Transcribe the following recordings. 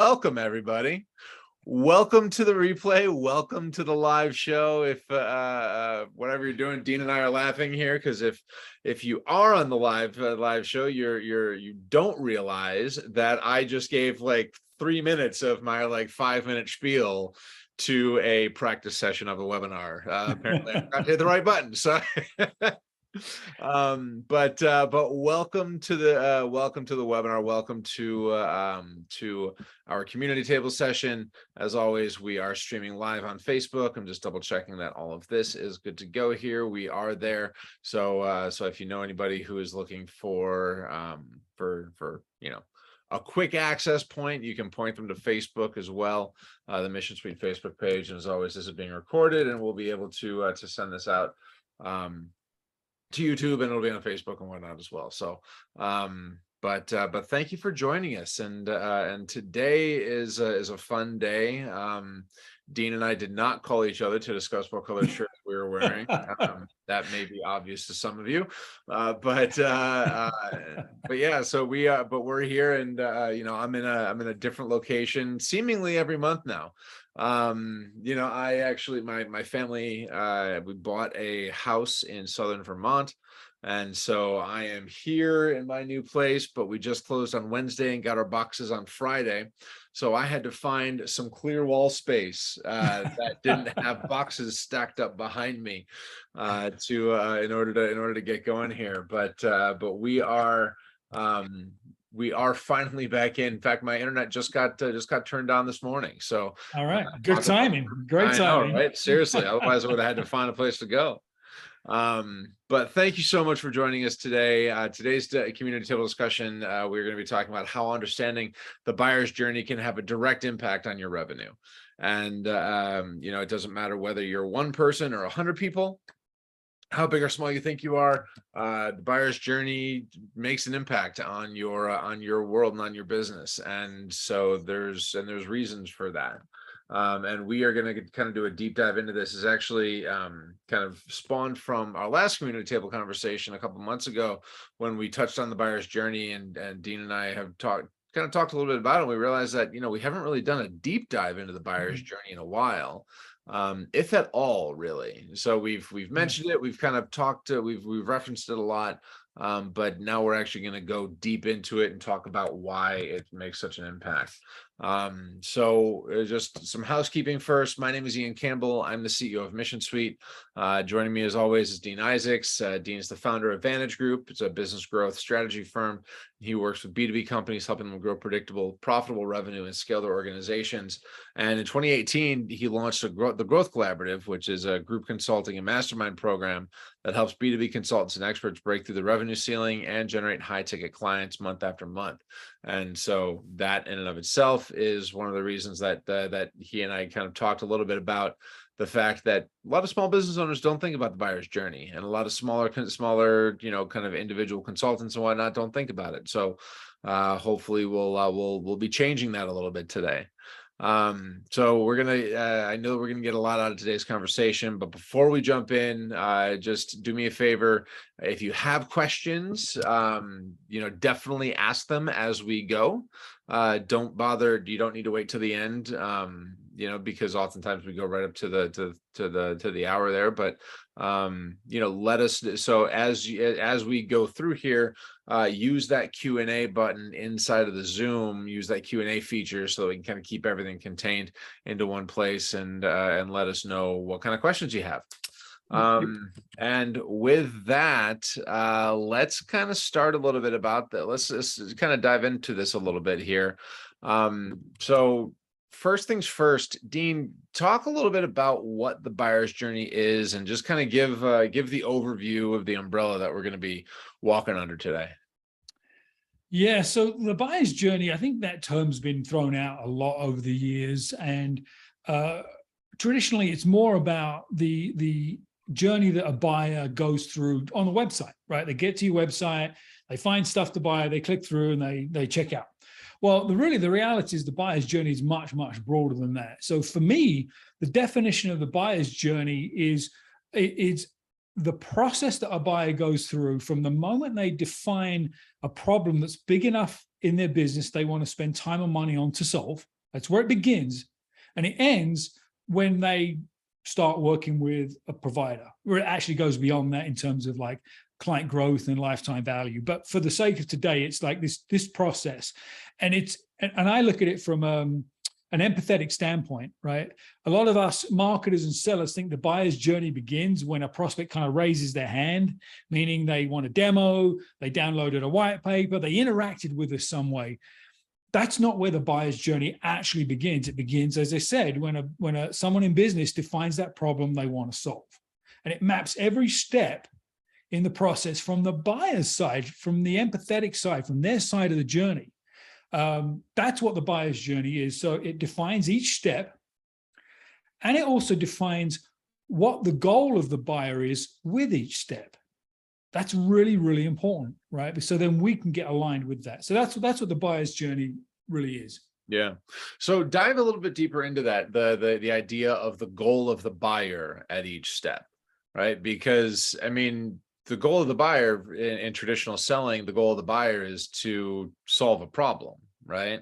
Welcome, everybody. Welcome to the replay. Welcome to the live show. If whatever you're doing, Dean and I are laughing here because if you are on the live show, you don't realize that I just gave like 3 minutes of my like 5-minute spiel to a practice session of a webinar. Apparently, I forgot to hit the right button. So. But welcome to the webinar. Welcome to our community table session. As always, we are streaming live on Facebook. I'm just double checking that all of this is good to go here. We are there. So if you know anybody who is looking for a quick access point, you can point them to Facebook as well, the Mission Suite Facebook page. And as always, this is being recorded, and we'll be able to send this out to YouTube, and it'll be on Facebook and whatnot as well. So, but thank you for joining us. And today is a fun day. Dean and I did not call each other to discuss what color shirt we were wearing. That may be obvious to some of you, but yeah. So we're here, and I'm in a different location seemingly every month now. I actually, my family, we bought a house in southern Vermont, and so I am here in my new place, but we just closed on Wednesday and got our boxes on Friday. So I had to find some clear wall space that didn't have boxes stacked up behind me in order to get going here. But we are finally back in. In fact, my internet just got turned on this morning. So all right, good timing, great timing. I know, right? Seriously, otherwise I would have had to find a place to go. But thank you so much for joining us today. Today's community table discussion, we're going to be talking about how understanding the buyer's journey can have a direct impact on your revenue. And it doesn't matter whether you're one person or 100 people, how big or small you think you are, the buyer's journey makes an impact on your world and on your business. And so there's reasons for that. And we are going to kind of do a deep dive into this. Is actually kind of spawned from our last community table conversation a couple months ago when we touched on the buyer's journey, and Dean and I have talked a little bit about it. We realized that we haven't really done a deep dive into the buyer's journey in a while, if at all, really. So we've mentioned it, we've kind of talked, we've referenced it a lot, but now we're actually going to go deep into it and talk about why it makes such an impact. So just some housekeeping first. My name is Ian Campbell. I'm the CEO of Mission Suite. Joining me as always is Dean Isaacs. Dean is the founder of Vantage Group. It's a business growth strategy firm. He works with B2B companies, helping them grow predictable, profitable revenue and scale their organizations. And in 2018, he launched the Growth Collaborative, which is a group consulting and mastermind program that helps B2B consultants and experts break through the revenue ceiling and generate high-ticket clients month after month. And so that in and of itself is one of the reasons that he and I kind of talked a little bit about the fact that a lot of small business owners don't think about the buyer's journey, and a lot of smaller, kind of individual consultants and whatnot don't think about it. So hopefully we'll be changing that a little bit today. So we're gonna, I know we're gonna get a lot out of today's conversation, but before we jump in, just do me a favor. If you have questions, definitely ask them as we go. Don't bother. You don't need to wait till the end. Because oftentimes we go right up to the hour there, but let us. So as we go through here, use that Q&A button inside of the Zoom. Use that Q&A feature so that we can kind of keep everything contained into one place, and let us know what kind of questions you have. And with that, let's kind of start a little bit about that. Let's kind of dive into this a little bit here. So first things first, Dean, talk a little bit about what the buyer's journey is, and just kind of give the overview of the umbrella that we're going to be walking under today. Yeah, so the buyer's journey, I think that term's been thrown out a lot over the years, and traditionally it's more about the journey that a buyer goes through on the website, right? They get to your website, they find stuff to buy, they click through, and they check out. Well, the reality is the buyer's journey is much, much broader than that. So for me, the definition of the buyer's journey is the process that a buyer goes through from the moment they define a problem that's big enough in their business they want to spend time and money on to solve. That's where it begins. And it ends when they start working with a provider, where it actually goes beyond that in terms of like client growth and lifetime value. But for the sake of today, it's like this process. And I look at it from an empathetic standpoint, right? A lot of us marketers and sellers think the buyer's journey begins when a prospect kind of raises their hand, meaning they want a demo, they downloaded a white paper, they interacted with us some way. That's not where the buyer's journey actually begins. It begins, as I said, when someone in business defines that problem they want to solve. And it maps every step in the process from the buyer's side, from the empathetic side, from their side of the journey. That's what the buyer's journey is. So it defines each step, and it also defines what the goal of the buyer is with each step. That's really, really important, right? So then we can get aligned with that. So that's what the buyer's journey really is. Yeah. So dive a little bit deeper into that, the idea of the goal of the buyer at each step, right? Because I mean, the goal of the buyer in traditional selling, the goal of the buyer is to solve a problem, right?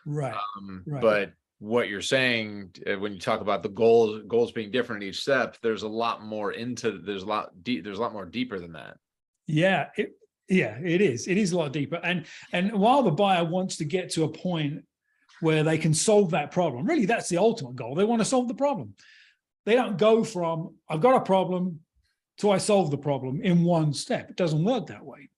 Right. Right. But what you're saying when you talk about the goals being different at each step, there's a lot more there's a lot more deeper than that. Yeah, it is. It is a lot deeper. And while the buyer wants to get to a point where they can solve that problem, really, that's the ultimate goal. They want to solve the problem. They don't go from, I've got a problem, to I solve the problem in one step. It doesn't work that way.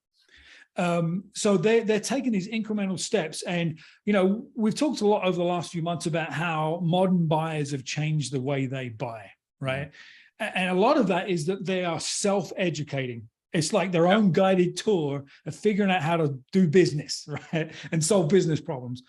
So they're taking these incremental steps. And, you know, we've talked a lot over the last few months about how modern buyers have changed the way they buy, right? And a lot of that is that they are self-educating. It's like their own guided tour of figuring out how to do business, right? And solve business problems.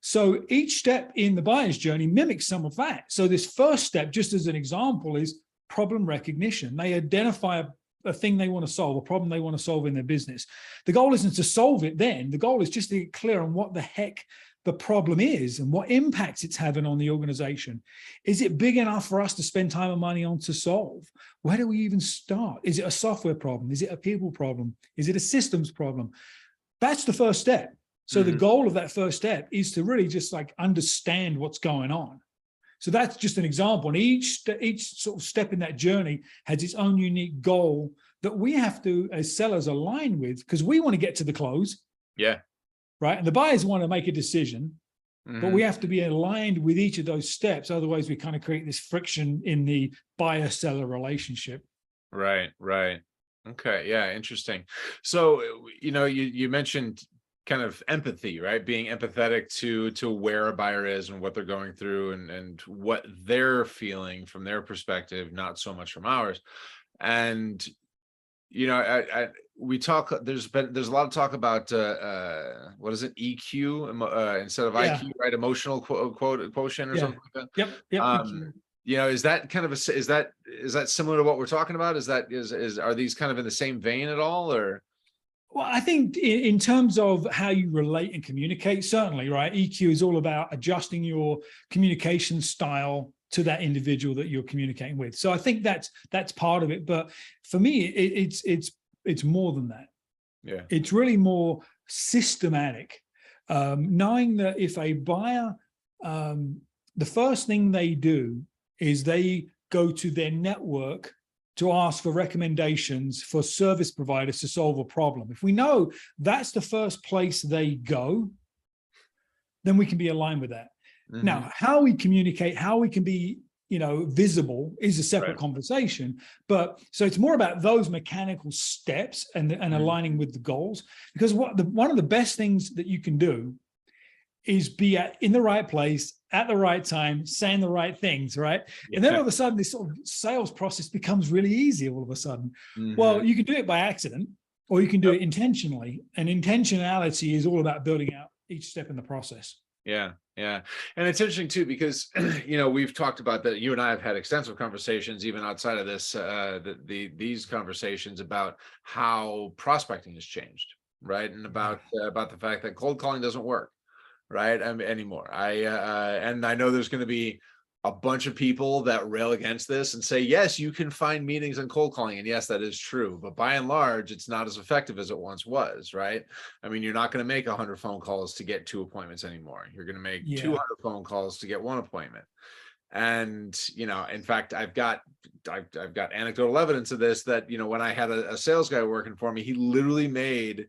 So each step in the buyer's journey mimics some of that. So this first step, just as an example, is problem recognition. They identify a thing they want to solve, a problem they want to solve in their business. The goal isn't to solve it then. The goal is just to get clear on what the heck the problem is and what impacts it's having on the organization. Is it big enough for us to spend time and money on to solve? Where do we even start? Is it a software problem? Is it a people problem? Is it a systems problem? That's the first step. So the goal of that first step is to really just like understand what's going on. So that's just an example. And each sort of step in that journey has its own unique goal that we have to, as sellers, align with, because we want to get to the close. Yeah. Right. And the buyers want to make a decision, but we have to be aligned with each of those steps. Otherwise, we kind of create this friction in the buyer-seller relationship. Right. Right. Okay. Yeah. Interesting. So, you know, you mentioned kind of empathy, right? Being empathetic to where a buyer is and what they're going through and what they're feeling from their perspective, not so much from ours. And, you know, we talk, there's a lot of talk about what is it, EQ instead of IQ, right? Emotional quotient or something like that. Yep. You know, is that kind of is that similar to what we're talking about? Are these kind of in the same vein at all, or? Well, I think in terms of how you relate and communicate, certainly, right? EQ is all about adjusting your communication style to that individual that you're communicating with. So I think that's part of it. But for me, it's more than that. Yeah. It's really more systematic. Knowing that if a buyer, the first thing they do is they go to their network to ask for recommendations for service providers to solve a problem. If we know that's the first place they go, then we can be aligned with that. Now, how we communicate, how we can be, you know, visible is a separate conversation. But so it's more about those mechanical steps and aligning with the goals, because one of the best things that you can do is be in the right place at the right time, saying the right things, right? And then all of a sudden, this sort of sales process becomes really easy all of a sudden. Well, you can do it by accident, or you can do it intentionally. And intentionality is all about building out each step in the process. Yeah. And it's interesting too, because, you know, we've talked about that. You and I have had extensive conversations, even outside of this, these conversations about how prospecting has changed, right? And about the fact that cold calling doesn't work, right? Anymore. And I know there's going to be a bunch of people that rail against this and say, yes, you can find meetings and cold calling. And yes, that is true. But by and large, it's not as effective as it once was, right? I mean, you're not going to make 100 phone calls to get 2 appointments anymore. You're going to make Yeah. 200 phone calls to get 1 appointment. And, you know, in fact, I've got anecdotal evidence of this, that, you know, when I had a sales guy working for me, he literally made,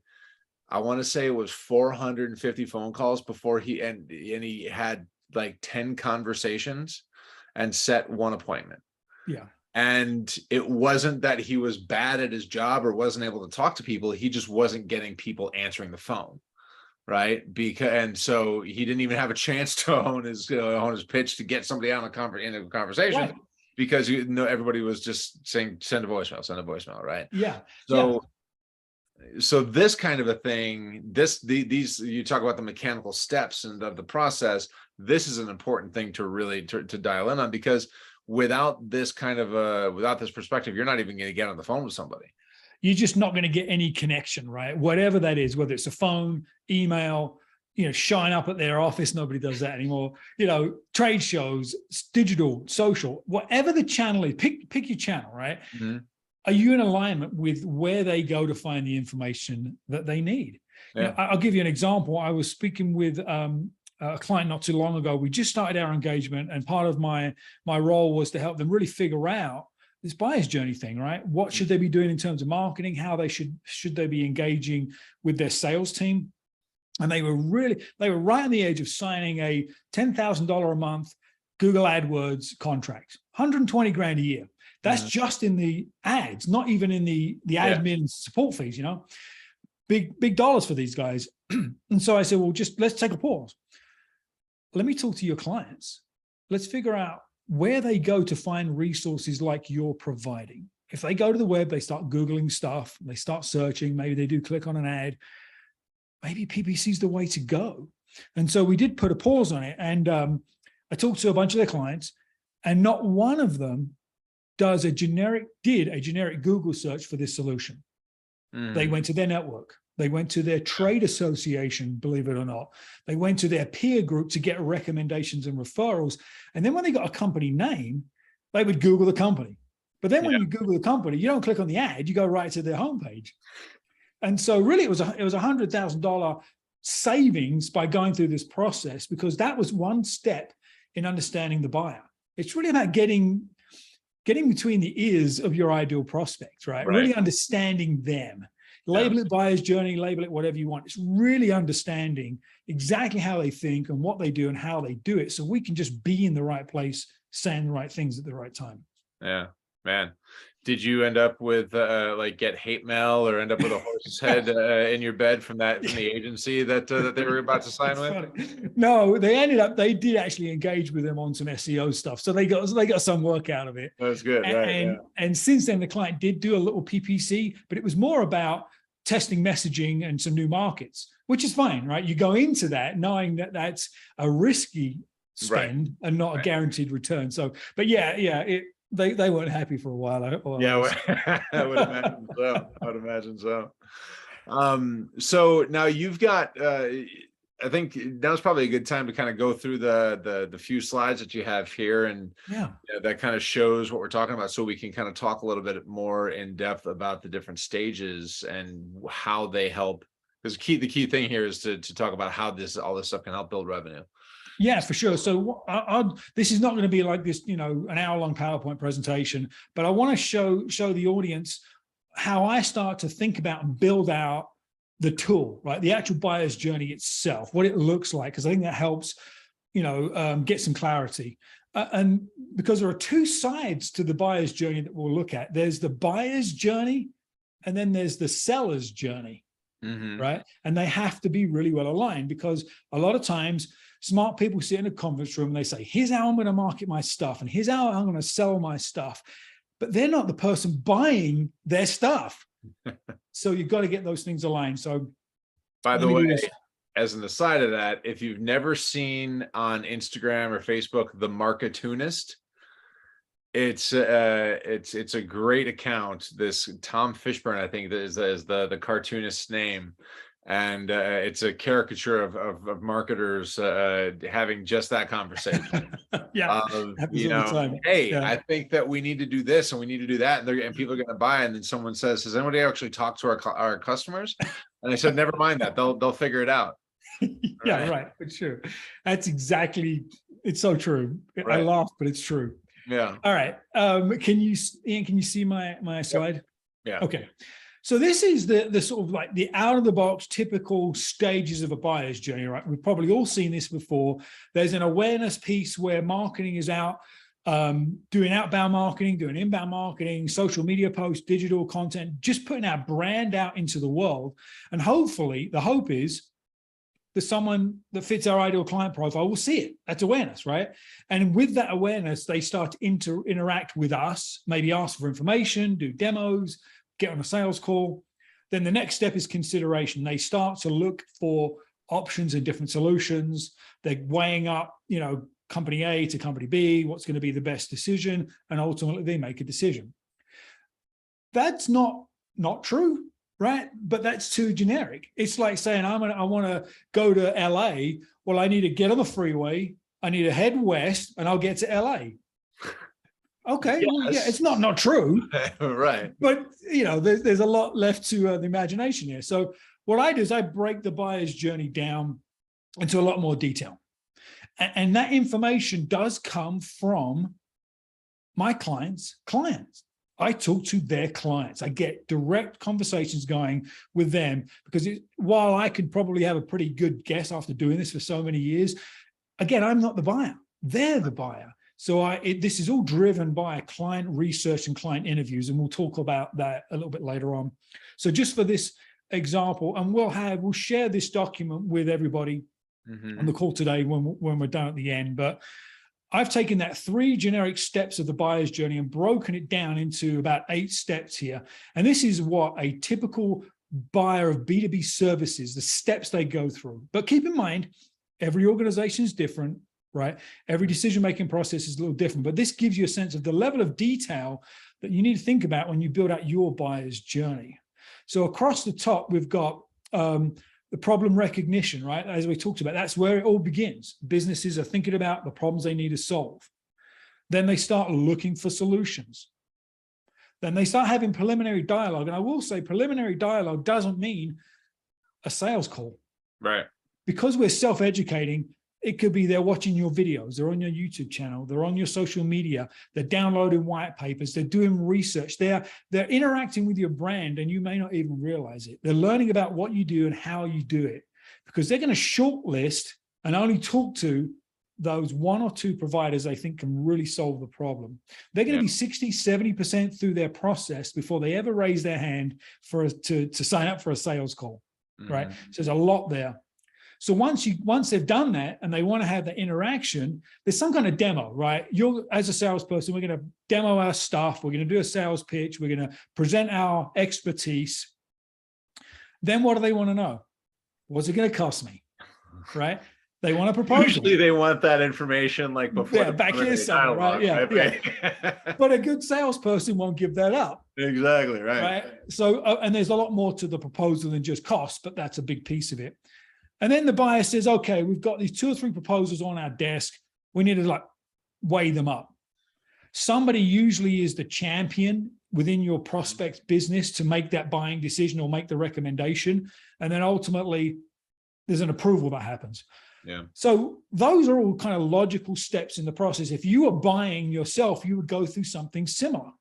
I want to say it was 450 phone calls before and he had like 10 conversations and set 1 appointment. Yeah. And it wasn't that he was bad at his job or wasn't able to talk to people. He just wasn't getting people answering the phone. Right. And so he didn't even have a chance to hone his pitch to get somebody out in a conversation, right, because everybody was just saying, send a voicemail. Right. Yeah. So this kind of a thing, these you talk about the mechanical steps and the process. This is an important thing to really to dial in on, because without this kind of without this perspective, you're not even going to get on the phone with somebody. You're just not going to get any connection, right? Whatever that is, whether it's a phone, email, you know, showing up at their office. Nobody does that anymore. You know, trade shows, digital, social, whatever the channel is, pick your channel, right? Mm-hmm. Are you in alignment with where they go to find the information that they need? Yeah. You know, I'll give you an example. I was speaking with a client not too long ago. We just started our engagement, and part of my role was to help them really figure out this buyer's journey thing, right? What should they be doing in terms of marketing? How they should they be engaging with their sales team? And they were right on the edge of signing a $10,000 a month Google AdWords contract, 120 grand a year. That's just in the ads, not even in the admin support fees, you know, big dollars for these guys. And so I said, well, just let's take a pause. Let me talk to your clients. Let's figure out where they go to find resources like you're providing. If they go to the web, they start Googling stuff, they start searching, maybe they do click on an ad, maybe PPC is the way to go. And so we did put a pause on it. And I talked to a bunch of their clients, and not one of them did a generic Google search for this solution. They went to their network. They went to their trade association, believe it or not. They went to their peer group to get recommendations and referrals. And then when they got a company name, they would Google the company. But then when you Google the company, you don't click on the ad, you go right to their homepage. And so really it was $100,000 savings by going through this process, because that was one step in understanding the buyer. It's really about getting between the ears of your ideal prospect, right? Really understanding them. Label it buyer's journey, label it whatever you want. It's really understanding exactly how they think and what they do and how they do it, so we can just be in the right place, saying the right things at the right time. Yeah, man. Did you end up with like get hate mail or end up with a horse's head in your bed from the agency that they were about to sign with? Funny. No, they did actually engage with them on some SEO stuff. So they got some work out of it. That's good. And since then the client did do a little PPC, but it was more about testing messaging and some new markets, which is fine, right? You go into that knowing that that's a risky spend and not a guaranteed return. So, but they weren't happy for a while. I would imagine so. I would imagine so. So now you've got, I think now's probably a good time to kind of go through the few slides that you have here, and that kind of shows what we're talking about, so we can kind of talk a little bit more in depth about the different stages and how they help. Because the key thing here is to talk about how all this stuff can help build revenue. Yeah, for sure. So this is not going to be like this, you know, an hour-long PowerPoint presentation, but I want to show the audience how I start to think about and build out the tool, right? The actual buyer's journey itself, what it looks like, because I think that helps, you know, get some clarity. And because there are two sides to the buyer's journey that we'll look at. There's the buyer's journey, and then there's the seller's journey, right? And they have to be really well aligned, because a lot of times smart people sit in a conference room and they say, here's how I'm going to market my stuff, and here's how I'm going to sell my stuff. But they're not the person buying their stuff. So you've got to get those things aligned. So by the way, as an aside of that, if you've never seen on Instagram or Facebook, The Marketunist, it's a great account. This Tom Fishburne, I think, is the cartoonist's name. And it's a caricature of marketers having just that conversation. Yeah, happens all the time. Hey, Yeah. I think that we need to do this and we need to do that, and people are going to buy. And then someone says, "Has anybody actually talked to our customers?" And I said, "Never mind that. They'll figure it out." Yeah, right. For sure. That's exactly. It's so true. Right. I laugh, but it's true. Yeah. All right. Ian, can you see my slide? Yeah. Okay. So this is the sort of like the out of the box typical stages of a buyer's journey, right? We've probably all seen this before. There's an awareness piece where marketing is out, doing outbound marketing, doing inbound marketing, social media posts, digital content, just putting our brand out into the world. And hopefully the hope is that someone that fits our ideal client profile will see it. That's awareness, right? And with that awareness, they start to interact with us, maybe ask for information, do demos, get on a sales call. Then the next step is consideration. They start to look for options and different solutions. They're weighing up, company A to company B, what's going to be the best decision, and ultimately they make a decision. That's not true, right? But that's too generic. It's like saying I want to go to LA. Well, I need to get on the freeway, I need to head west, and I'll get to LA. Okay, yes. Well, yeah, it's not true, right? But there's a lot left to the imagination here. So what I do is I break the buyer's journey down into a lot more detail, and that information does come from my clients' clients. I talk to their clients. I get direct conversations going with them because while I could probably have a pretty good guess after doing this for so many years, again, I'm not the buyer. They're the buyer. So this is all driven by client research and client interviews, and we'll talk about that a little bit later on. So just for this example, and we'll share this document with everybody on the call today when we're done at the end. But I've taken that 3 generic steps of the buyer's journey and broken it down into about 8 steps here. And this is what a typical buyer of B2B services, the steps they go through. But keep in mind, every organization is different. Right? Every decision-making process is a little different, but this gives you a sense of the level of detail that you need to think about when you build out your buyer's journey. So across the top, we've got the problem recognition, right? As we talked about, that's where it all begins. Businesses are thinking about the problems they need to solve. Then they start looking for solutions. Then they start having preliminary dialogue. And I will say preliminary dialogue doesn't mean a sales call. Right. Because we're self-educating, it could be they're watching your videos, they're on your YouTube channel, they're on your social media, they're downloading white papers, they're doing research, they're interacting with your brand, and you may not even realize it. They're learning about what you do and how you do it, because they're going to shortlist and only talk to those 1 or 2 providers they think can really solve the problem. They're going to be 60, 70% through their process before they ever raise their hand to sign up for a sales call, right? So there's a lot there. So once they've done that and they want to have that interaction, there's some kind of demo, right? As a salesperson, we're going to demo our stuff. We're going to do a sales pitch. We're going to present our expertise. Then what do they want to know? What's it going to cost me, right? They want a proposal. Usually they want that information like before. Yeah, back here somewhere, right? Yeah. But a good salesperson won't give that up. Exactly, right? So, and there's a lot more to the proposal than just cost, but that's a big piece of it. And then the buyer says, okay, we've got these 2 or 3 proposals on our desk. We need to weigh them up. Somebody usually is the champion within your prospect's business to make that buying decision or make the recommendation. And then ultimately there's an approval that happens. Yeah. So those are all kind of logical steps in the process. If you were buying yourself, you would go through something similar.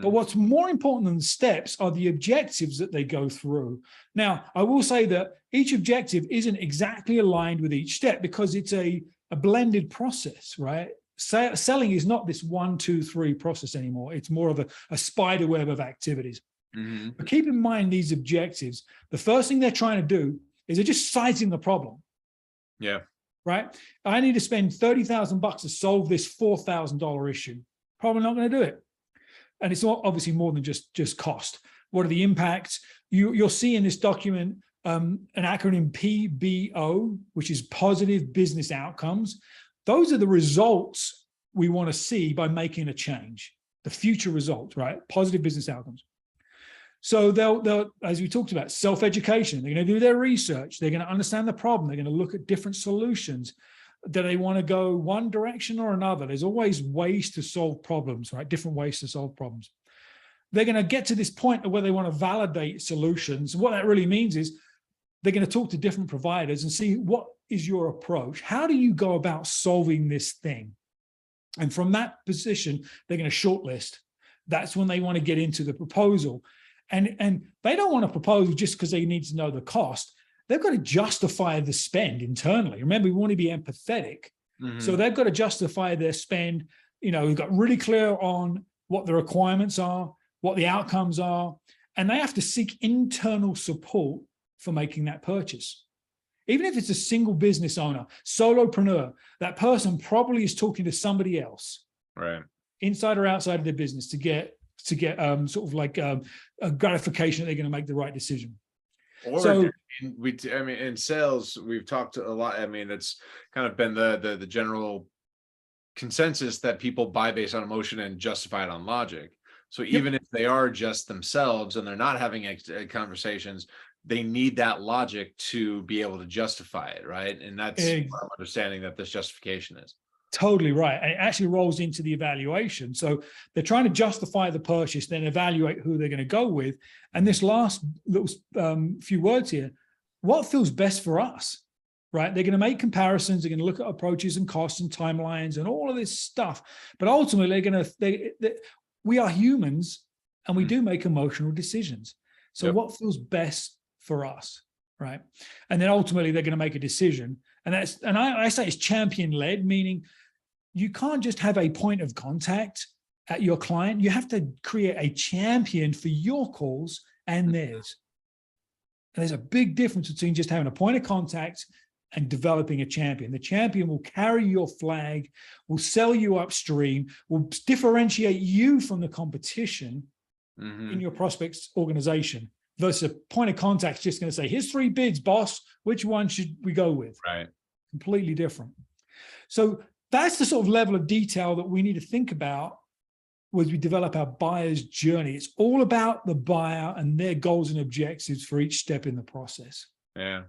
But what's more important than the steps are the objectives that they go through. Now, I will say that each objective isn't exactly aligned with each step because it's a blended process, right? Selling is not this 1, 2, 3 process anymore. It's more of a spider web of activities. But keep in mind these objectives. The first thing they're trying to do is they're just sizing the problem. Yeah. Right? I need to spend $30,000 to solve this $4,000 issue. Probably not going to do it. And it's obviously more than just cost. What are the impacts? You'll see in this document an acronym PBO, which is positive business outcomes. Those are the results we want to see by making a change, the future results, right? Positive business outcomes. So they'll, as we talked about, self-education. They're going to do their research. They're going to understand the problem. They're going to look at different solutions. Do they want to go one direction or another? There's always ways to solve problems, right? Different ways to solve problems. They're going to get to this point where they want to validate solutions. What that really means is they're going to talk to different providers and see, what is your approach? How do you go about solving this thing? And from that position, they're going to shortlist. That's when they want to get into the proposal. And they don't want to propose just because they need to know the cost. They've got to justify the spend internally. Remember, we want to be empathetic. So they've got to justify their spend. You know, we've got really clear on what the requirements are, what the outcomes are, and they have to seek internal support for making that purchase. Even if it's a single business owner, solopreneur, that person probably is talking to somebody else, right, inside or outside of their business, to get sort of like a gratification that they're going to make the right decision. Or So I mean, in sales, we've talked a lot. I mean, it's kind of been the general consensus that people buy based on emotion and justify it on logic. So even if they are just themselves and they're not having conversations, they need that logic to be able to justify it, right? And that's what I'm understanding that this justification is. Totally right. And it actually rolls into the evaluation. So they're trying to justify the purchase, then evaluate who they're going to go with. And this last little few words here, what feels best for us, right? They're going to make comparisons. They're going to look at approaches and costs and timelines and all of this stuff. But ultimately, we are humans and we do make emotional decisions. So what feels best for us, right? And then ultimately, they're going to make a decision. And I say it's champion led, meaning you can't just have a point of contact at your client. You have to create a champion for your calls and theirs. And there's a big difference between just having a point of contact and developing a champion. The champion will carry your flag, will sell you upstream, will differentiate you from the competition in your prospect's organization. Versus a point of contact just going to say, here's 3 bids, boss. Which one should we go with? Right. Completely different. So that's the sort of level of detail that we need to think about as we develop our buyer's journey. It's all about the buyer and their goals and objectives for each step in the process. Yeah.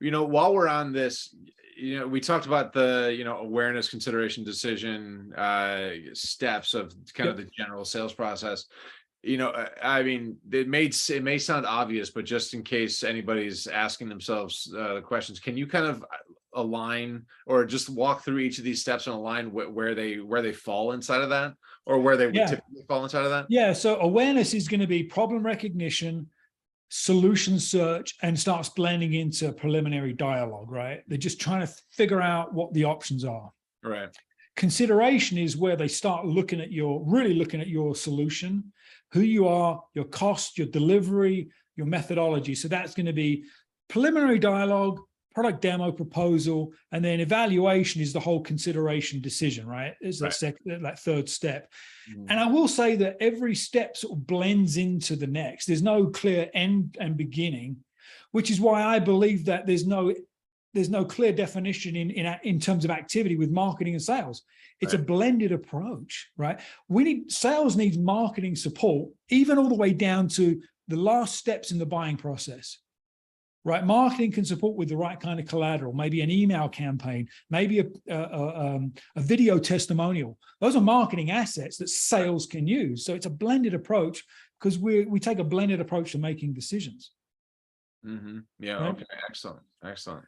You know, while we're on this, you know, we talked about the, you know, awareness, consideration, decision, steps of kind of the general sales process. You know, I mean, it may sound obvious, but just in case anybody's asking themselves the questions, can you kind of align or just walk through each of these steps and align where they fall inside of that, or where they would typically fall inside of that? Yeah. So awareness is going to be problem recognition, solution search, and starts blending into preliminary dialogue, right? They're just trying to figure out what the options are. Right. Consideration is where they start really looking at your solution, who you are, your cost, your delivery, your methodology. So that's going to be preliminary dialogue, product demo, proposal, and then evaluation is the whole consideration decision, right? Is that third step. And I will say that every step sort of blends into the next. There's no clear end and beginning, which is why I believe that there's no clear definition in terms of activity with marketing and sales. It's a blended approach, right? Sales needs marketing support, even all the way down to the last steps in the buying process, right? Marketing can support with the right kind of collateral, maybe an email campaign, maybe a video testimonial. Those are marketing assets that sales can use. So it's a blended approach because we take a blended approach to making decisions. Yeah. Right? Okay. Excellent.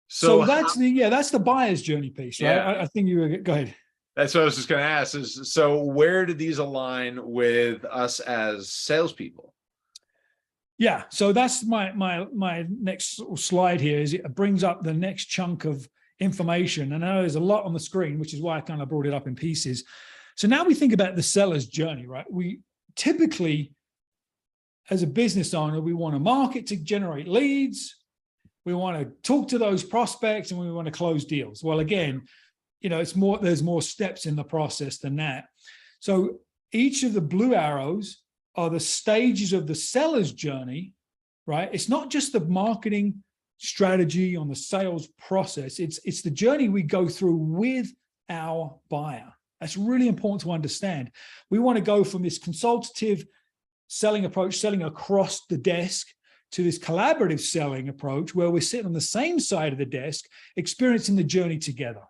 So that's the buyer's journey piece, right? Yeah. I think you were, go ahead. That's what I was just going to ask is, so where do these align with us as salespeople? Yeah. So that's my next slide here is it brings up the next chunk of information. And I know there's a lot on the screen, which is why I kind of brought it up in pieces. So now we think about the seller's journey, right? We typically, as a business owner, we want to market to generate leads. We want to talk to those prospects and we want to close deals. Well, again, you know, there's more steps in the process than that. So each of the blue arrows are the stages of the seller's journey, right? It's not just the marketing strategy on the sales process. It's the journey we go through with our buyer. That's really important to understand. We want to go from this consultative selling approach, selling across the desk, to this collaborative selling approach where we're sitting on the same side of the desk, experiencing the journey together,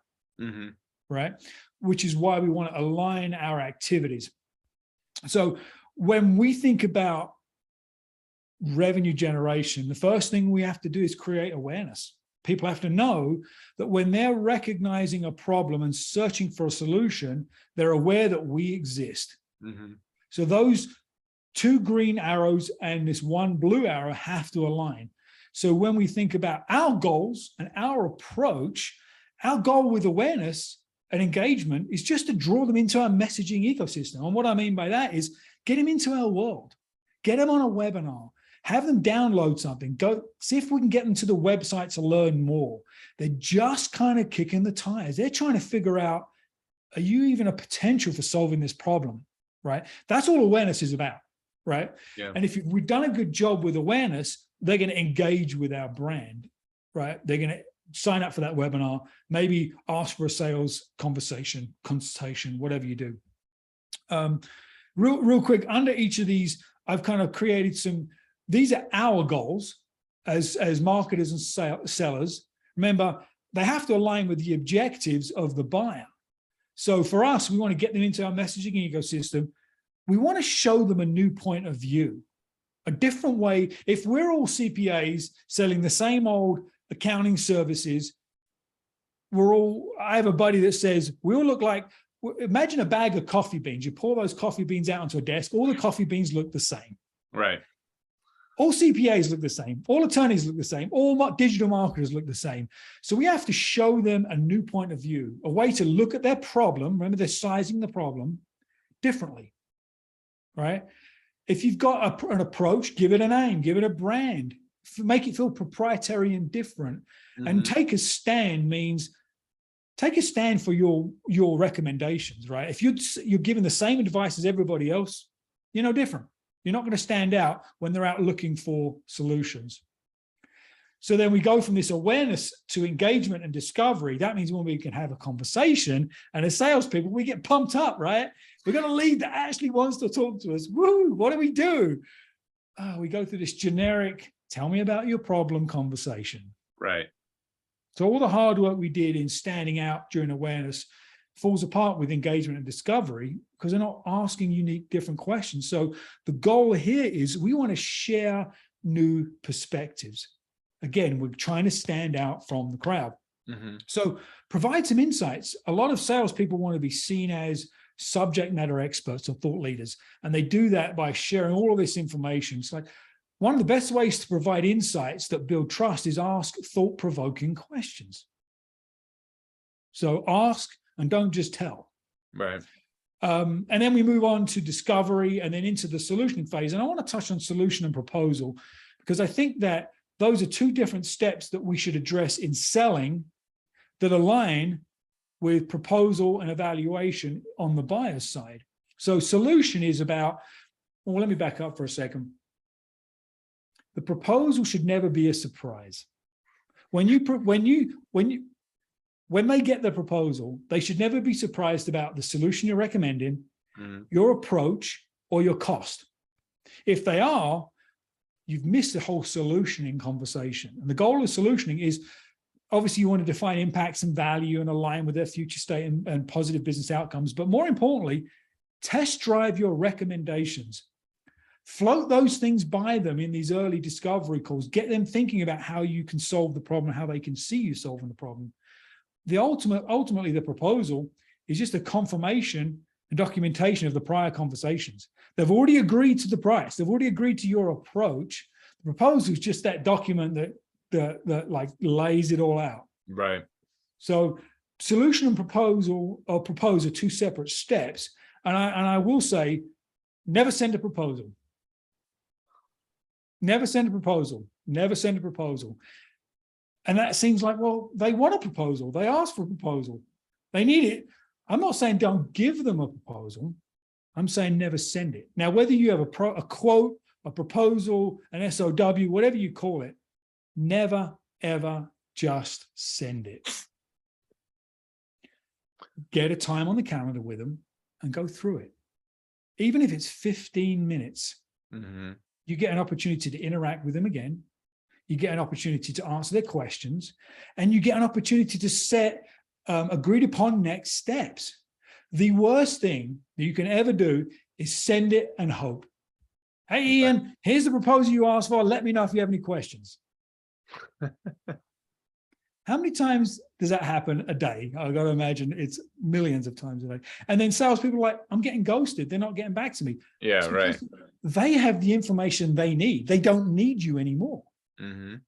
right? Which is why we want to align our activities. So when we think about revenue generation, the first thing we have to do is create awareness. People have to know that when they're recognizing a problem and searching for a solution, they're aware that we exist. So those two green arrows and this one blue arrow have to align. So when we think about our goals and our approach, our goal with awareness and engagement is just to draw them into our messaging ecosystem. And what I mean by that is get them into our world, get them on a webinar, have them download something, go see if we can get them to the website to learn more. They're just kind of kicking the tires. They're trying to figure out, are you even a potential for solving this problem, right? That's all awareness is about, right? Yeah. And if we've done a good job with awareness, they're going to engage with our brand, right? They're going to sign up for that webinar, maybe ask for a sales conversation, consultation, whatever you do. Real quick, under each of these, I've kind of created some. These are our goals as marketers and sellers. Remember, they have to align with the objectives of the buyer. So for us, we want to get them into our messaging ecosystem. We want to show them a new point of view, a different way. If we're all CPAs selling the same old accounting services, I have a buddy that says, we all look like, imagine a bag of coffee beans. You pour those coffee beans out onto a desk, all the coffee beans look the same. Right. All CPAs look the same. All attorneys look the same. All digital marketers look the same. So we have to show them a new point of view, a way to look at their problem. Remember, they're sizing the problem differently, right? If you've got an approach, give it a name, give it a brand, make it feel proprietary and different. And take a stand means take a stand for your recommendations, right? If you're giving the same advice as everybody else, you're no different. You're not going to stand out when they're out looking for solutions. So then we go from this awareness to engagement and discovery. That means when we can have a conversation, and as salespeople, we get pumped up, right? We've got a lead that actually wants to talk to us. Woo, what do? We go through this generic, tell me about your problem conversation. Right. So all the hard work we did in standing out during awareness falls apart with engagement and discovery because they're not asking unique, different questions. So the goal here is we want to share new perspectives. Again, we're trying to stand out from the crowd. So provide some insights. A lot of salespeople want to be seen as subject matter experts or thought leaders, and they do that by sharing all of this information. It's like one of the best ways to provide insights that build trust is ask thought-provoking questions. So ask and don't just tell. Right. And then we move on to discovery and then into the solutioning phase. And I want to touch on solution and proposal because I think that those are two different steps that we should address in selling that align with proposal and evaluation on the buyer's side. So solution is about, well, let me back up for a second. The proposal should never be a surprise. When they get the proposal, they should never be surprised about the solution you're recommending, your approach, or your cost. If they are, you've missed the whole solutioning conversation. And the goal of solutioning is, obviously, you want to define impacts and value and align with their future state and positive business outcomes. But more importantly, test drive your recommendations. Float those things by them in these early discovery calls. Get them thinking about how you can solve the problem, how they can see you solving the problem. Ultimately, the proposal is just a confirmation and documentation of the prior conversations. They've already agreed to the price. They've already agreed to your approach. The proposal is just that document that like lays it all out. Right. So solution and proposal are two separate steps. And I will say, never send a proposal. Never send a proposal. Never send a proposal. And that seems like, well, they want a proposal. They asked for a proposal. They need it. I'm not saying don't give them a proposal. I'm saying never send it. Now, whether you have a quote, a proposal, an SOW, whatever you call it, never, ever just send it. Get a time on the calendar with them and go through it. Even if it's 15 minutes, Mhm. You get an opportunity to interact with them again. You get an opportunity to answer their questions, and you get an opportunity to set agreed upon next steps. The worst thing that you can ever do is send it and hope. Hey, Ian, here's the proposal you asked for. Let me know if you have any questions. How many times does that happen a day? I've got to imagine it's millions of times a day. And then salespeople are like, I'm getting ghosted. They're not getting back to me. Yeah, right. They have the information they need. They don't need you anymore. Mhm.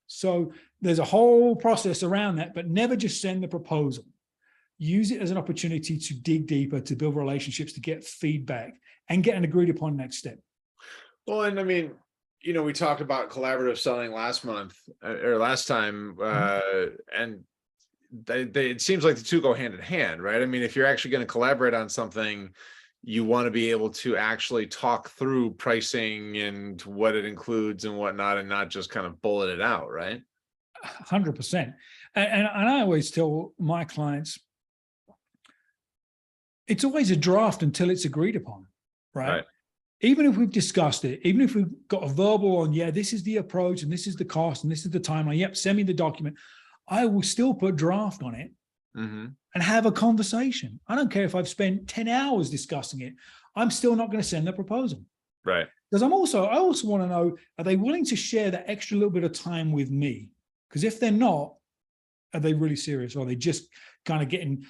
So there's a whole process around that, but never just send the proposal. Use it as an opportunity to dig deeper, to build relationships, to get feedback, and get an agreed upon next step. Well, and I mean, we talked about collaborative selling last month or last time, and it seems like the two go hand in hand, right? I mean, if you're actually going to collaborate on something, you want to be able to actually talk through pricing and what it includes and whatnot, and not just kind of bullet it out, right? 100%. And I always tell my clients, it's always a draft until it's agreed upon, right? Even if we've discussed it, even if we've got a verbal on, yeah, this is the approach and this is the cost and this is the timeline, yep, send me the document, I will still put draft on it and have a conversation. I don't care if I've spent 10 hours discussing it. I'm still not going to send the proposal. Right. Because I also want to know, are they willing to share that extra little bit of time with me? Because if they're not, are they really serious? Or are they just kind of getting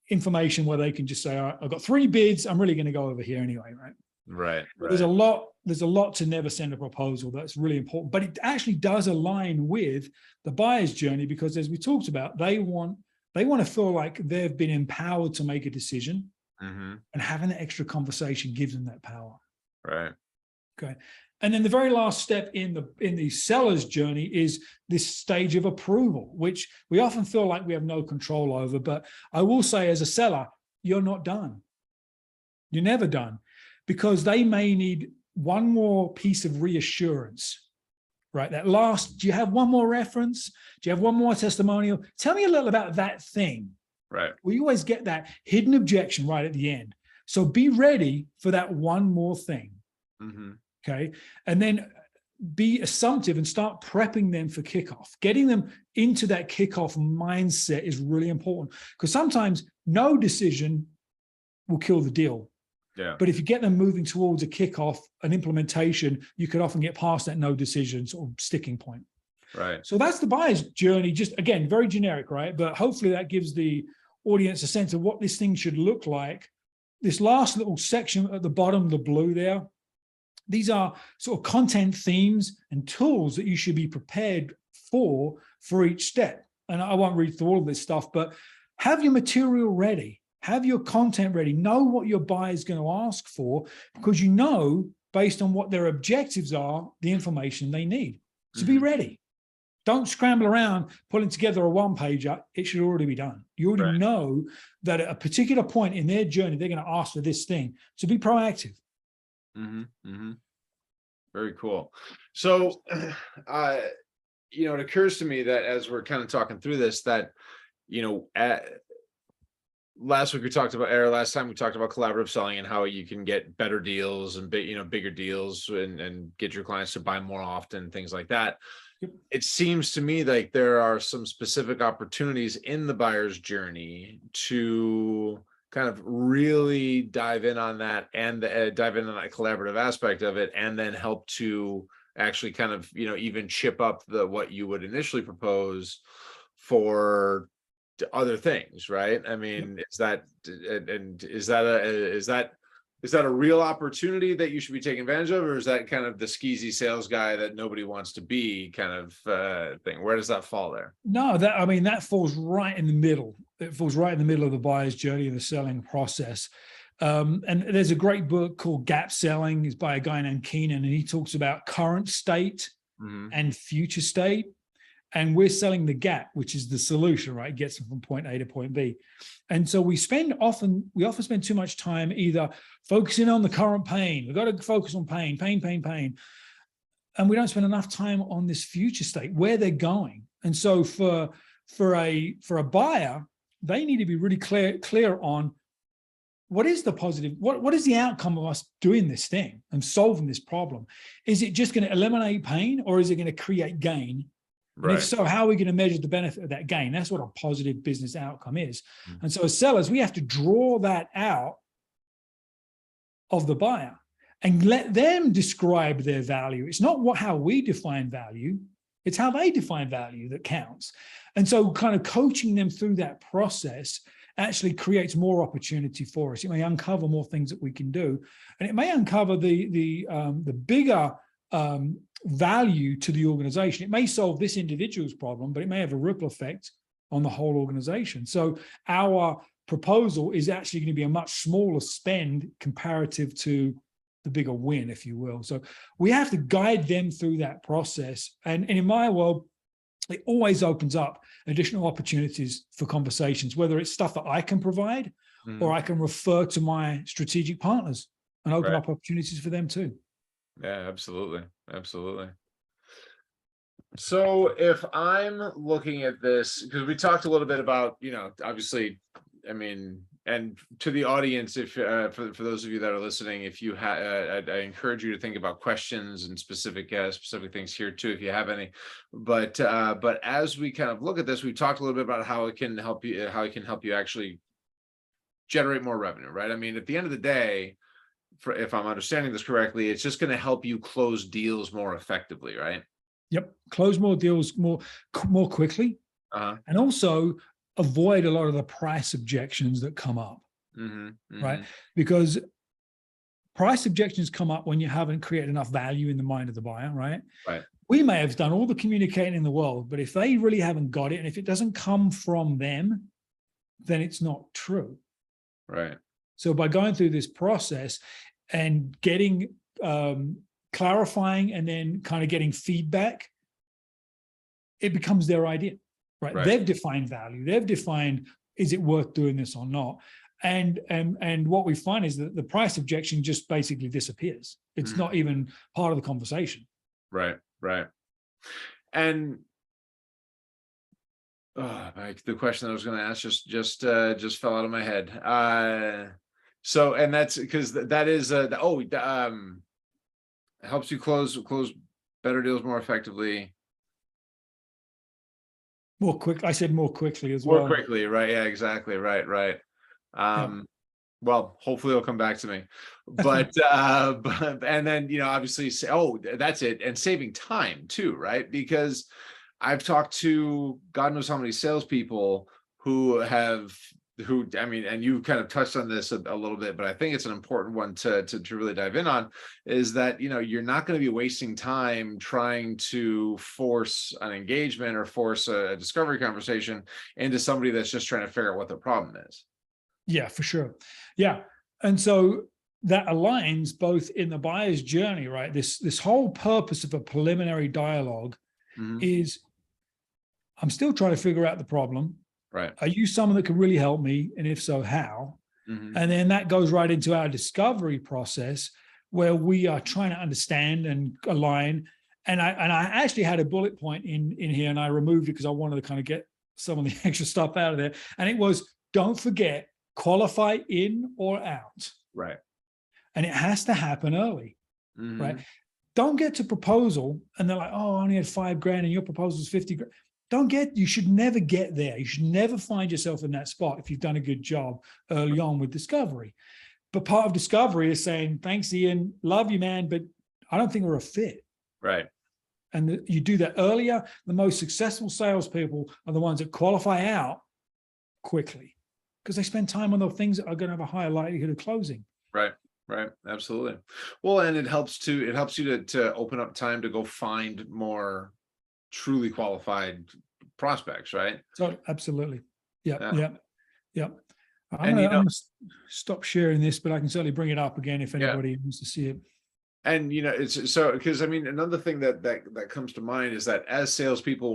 information where they can just say, all right, I've got 3 bids. I'm really going to go over here anyway, right? Right. There's a lot to never send a proposal. That's really important, but it actually does align with the buyer's journey, because as we talked about, they want to feel like they've been empowered to make a decision, and having that extra conversation gives them that power. Right. Okay. And then the very last step in the seller's journey is this stage of approval, which we often feel like we have no control over. But I will say, as a seller, you're not done. You're never done, because they may need one more piece of reassurance, right? That last, do you have one more reference? Do you have one more testimonial? Tell me a little about that thing. Right. We always get that hidden objection right at the end. So be ready for that one more thing. Okay. And then be assumptive and start prepping them for kickoff. Getting them into that kickoff mindset is really important, because sometimes no decision will kill the deal. Yeah. But if you get them moving towards a kickoff, an implementation, you could often get past that no decision sort of sticking point. Right. So that's the buyer's journey. Just again, very generic, right? But hopefully that gives the audience a sense of what this thing should look like. This last little section at the bottom, the blue there, these are sort of content themes and tools that you should be prepared for each step. And I won't read through all of this stuff, but have your material ready. Have your content ready. Know what your buyer is going to ask for, because you know, based on what their objectives are, the information they need. So be ready. Don't scramble around pulling together a one-pager. It should already be done. You already know that at a particular point in their journey, they're going to ask for this thing. So be proactive. Very cool. So, it occurs to me that as we're kind of talking through this, that, last time we talked about collaborative selling and how you can get better deals and bigger deals and get your clients to buy more often, things like that. It seems to me like there are some specific opportunities in the buyer's journey to kind of really dive in on that and dive in on that collaborative aspect of it, and then help to actually kind of, even chip up what you would initially propose for other things, right? I mean, is that a real opportunity that you should be taking advantage of, or is that kind of the skeezy sales guy that nobody wants to be kind of thing? Where does that fall there? No, that falls right in the middle. It falls right in the middle of the buyer's journey and the selling process. And there's a great book called Gap Selling. It's by a guy named Keenan, and he talks about current state and future state. And we're selling the gap, which is the solution, right? It gets them from point A to point B. And so we often spend too much time either focusing on the current pain. We've got to focus on pain. And we don't spend enough time on this future state, where they're going. And so for a buyer, they need to be really clear on what is the positive? What is the outcome of us doing this thing and solving this problem? Is it just going to eliminate pain, or is it going to create gain? And if so, how are we going to measure the benefit of that gain? That's what a positive business outcome is. Mm. And so as sellers, we have to draw that out of the buyer and let them describe their value. It's not how we define value, it's how they define value that counts. And so kind of coaching them through that process actually creates more opportunity for us. It may uncover more things that we can do, and it may uncover the bigger value to the organization. It may solve this individual's problem, but it may have a ripple effect on the whole organization. So our proposal is actually going to be a much smaller spend comparative to the bigger win, if you will. So we have to guide them through that process. And in my world, it always opens up additional opportunities for conversations, whether it's stuff that I can provide or I can refer to my strategic partners and open up opportunities for them too. Yeah, absolutely. Absolutely. So if I'm looking at this, because we talked a little bit about, obviously, I mean, and to the audience, if for those of you that are listening, if you have, I encourage you to think about questions and specific things here too, if you have any. But as we kind of look at this, we talked a little bit about how it can help you actually generate more revenue, right? I mean, at the end of the day, if I'm understanding this correctly, it's just going to help you close deals more effectively, right? Yep, close more deals more quickly, and also avoid a lot of the price objections that come up, right? Because price objections come up when you haven't created enough value in the mind of the buyer, right? Right. We may have done all the communicating in the world, but if they really haven't got it, and if it doesn't come from them, then it's not true. Right. So by going through this process and getting clarifying and then kind of getting feedback, it becomes their idea, right? They've defined value. They've defined, is it worth doing this or not? And what we find is that the price objection just basically disappears. It's not even part of the conversation. Right. And the question I was going to ask just fell out of my head. So, and that's because that is helps you close better deals more effectively. More quick. I said more quickly as well. More quickly, right? Yeah, exactly. Right. Well, hopefully it'll come back to me. But and then obviously say, oh, that's it, and saving time too, right? Because I've talked to God knows how many salespeople who I mean, and you kind of touched on this a little bit, but I think it's an important one to really dive in on, is that, you're not going to be wasting time trying to force an engagement or force a discovery conversation into somebody that's just trying to figure out what their problem is. Yeah, for sure. Yeah. And so that aligns both in the buyer's journey, right? This whole purpose of a preliminary dialogue is, I'm still trying to figure out the problem. Right. Are you someone that can really help me? And if so, how? And then that goes right into our discovery process, where we are trying to understand and align. And I actually had a bullet point in here, and I removed it because I wanted to kind of get some of the extra stuff out of there. And it was, don't forget, qualify in or out. Right. And it has to happen early. Right. Don't get to proposal and they're like, oh, I only had $5,000 and your proposal is 50 grand. You should never get there. You should never find yourself in that spot if you've done a good job early on with discovery. But part of discovery is saying, thanks, Ian, love you, man, but I don't think we're a fit. Right. And you do that earlier. The most successful salespeople are the ones that qualify out quickly because they spend time on the things that are going to have a higher likelihood of closing. Right. Absolutely. Well, and it helps you to open up time to go find more truly qualified prospects, right? So absolutely. Yeah. I'm And gonna stop sharing this, but I can certainly bring it up again if anybody wants to see it. And it's so, because I mean, another thing that comes to mind is that as salespeople,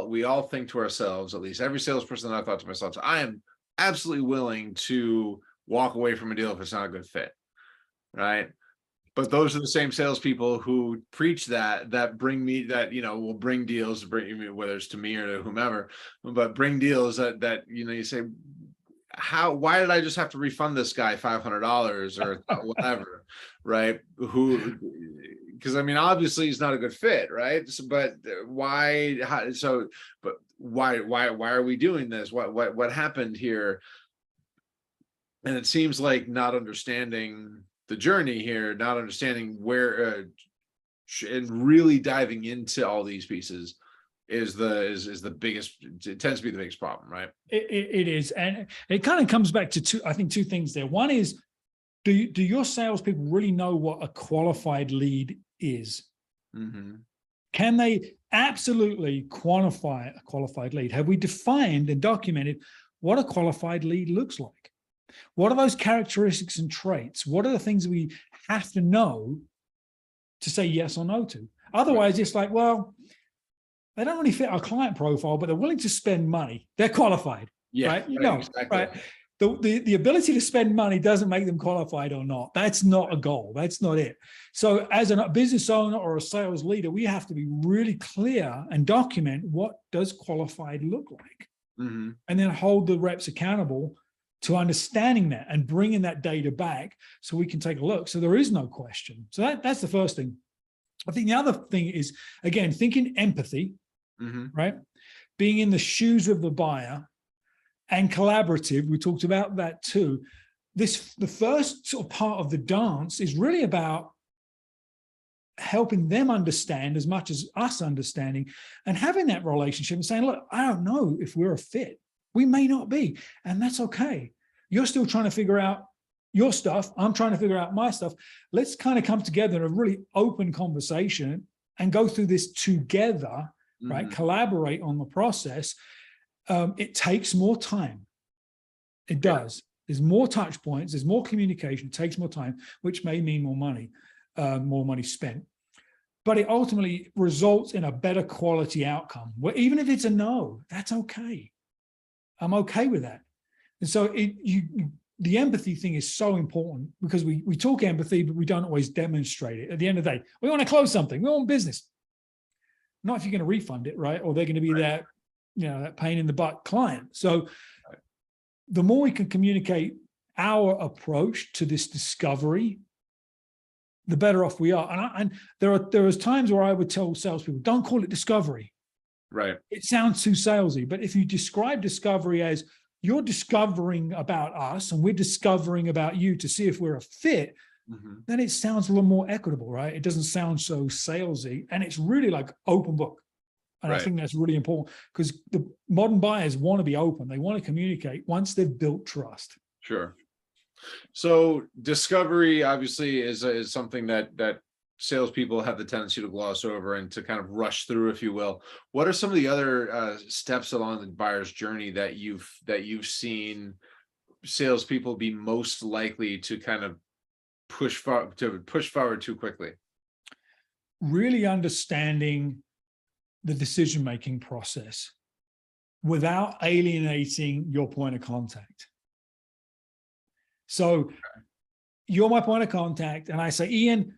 we all think to ourselves, at least every salesperson that I thought to myself, I am absolutely willing to walk away from a deal if it's not a good fit, right? But those are the same salespeople who preach that will bring deals, whether it's to me or to whomever, but bring deals that you say, why did I just have to refund this guy $500 or whatever, right? Because I mean, obviously he's not a good fit, right? So, but why, but why are we doing this? What happened here? And it seems like not understanding the journey here, not understanding where, and really diving into all these pieces is the biggest, it tends to be the biggest problem, right? It is. And it kind of comes back to two things there. One is, do your salespeople really know what a qualified lead is? Mm-hmm. Can they absolutely quantify a qualified lead? Have we defined and documented what a qualified lead looks like? What are those characteristics and traits? What are the things we have to know to say yes or no to? Otherwise, it's like, well, they don't really fit our client profile, but they're willing to spend money. They're qualified, right? Exactly. Right? The ability to spend money doesn't make them qualified or not. That's not a goal. That's not it. So as a business owner or a sales leader, we have to be really clear and document what does qualified look like, Mm-hmm. and then hold the reps accountable to understanding that and bringing that data back so we can take a look. So there is no question. So that's the first thing. I think the other thing is, again, thinking empathy, Mm-hmm. right? Being in the shoes of the buyer, and collaborative. We talked about that too. The first sort of part of the dance is really about helping them understand as much as us understanding, and having that relationship and saying, look, I don't know if we're a fit. We may not be, and that's okay. You're still trying to figure out your stuff. I'm trying to figure out my stuff. Let's kind of come together in a really open conversation and go through this together, right? Mm-hmm. Collaborate on the process. It takes more time. It does. There's more touch points. There's more communication. It takes more time, which may mean more money spent. But it ultimately results in a better quality outcome. Where even if it's a no, that's okay. I'm okay with that. And so the empathy thing is so important, because we talk empathy, but we don't always demonstrate it. At the end of the day, we want to close something. We want business. Not if you're going to refund it, right? Or they're going to be that, that pain in the butt client. So the more we can communicate our approach to this discovery, the better off we are. And there are times where I would tell salespeople, don't call it discovery. Right. It sounds too salesy. But if you describe discovery as you're discovering about us and we're discovering about you to see if we're a fit, Mm-hmm. then it sounds a little more equitable, right? It doesn't sound so salesy, and it's really like open book. And I think that's really important, because the modern buyers want to be open. They want to communicate once they've built trust. Sure. So discovery obviously is something that salespeople have the tendency to gloss over and to kind of rush through, if you will. What are some of the other steps along the buyer's journey that you've seen salespeople be most likely to kind of push forward too quickly? Really understanding the decision-making process without alienating your point of contact. So you're my point of contact, and I say, Ian,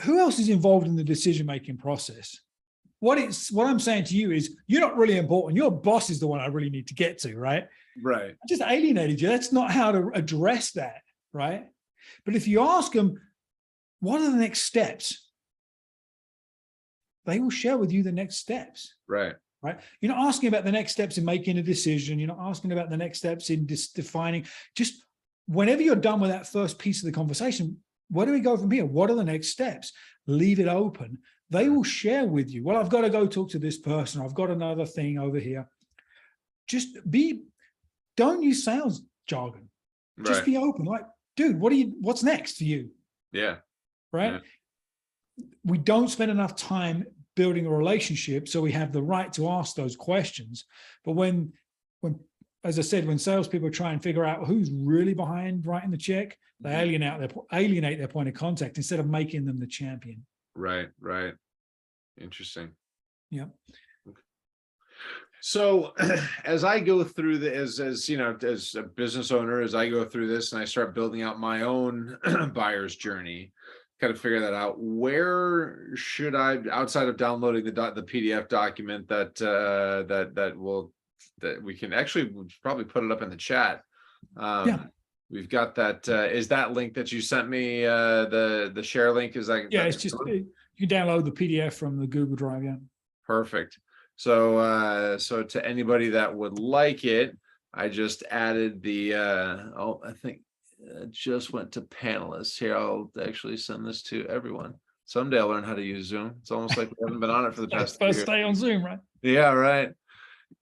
who else is involved in the decision-making process? What I'm saying to you is, you're not really important. Your boss is the one I really need to get to, right? Right. I just alienated you. That's not how to address that, right? But if you ask them, what are the next steps? They will share with you the next steps. Right. Right. You're not asking about the next steps in making a decision. You're not asking about the next steps in defining. Just whenever you're done with that first piece of the conversation, where do we go from here? What are the next steps? Leave it open. They will share with you, well, I've got to go talk to this person. I've got another thing over here. Just don't use sales jargon. Just be open. Like, dude, what's next for you? Yeah. Right. Yeah. We don't spend enough time building a relationship, so we have the right to ask those questions. But when, as I said, when salespeople try and figure out who's really behind writing the check, they alienate their point of contact instead of making them the champion. Right. Interesting. Yeah. So as I go through as you know, as a business owner, as I go through this and I start building out my own buyer's journey, kind of figure that out, where should I, outside of downloading the PDF document that will that we can actually we'll probably put it up in the chat. Yeah. We've got that. Is that link that you sent me, the share link? Is that Yeah, it's just you can download the PDF from the Google Drive. Yeah. perfect? So so to anybody that would like it, I just added the oh, I think it just went to panelists here. I'll actually send this to everyone. Someday I'll learn how to use Zoom. It's almost like we haven't been on it for the past 2 First years. day on Zoom, right? Yeah, right.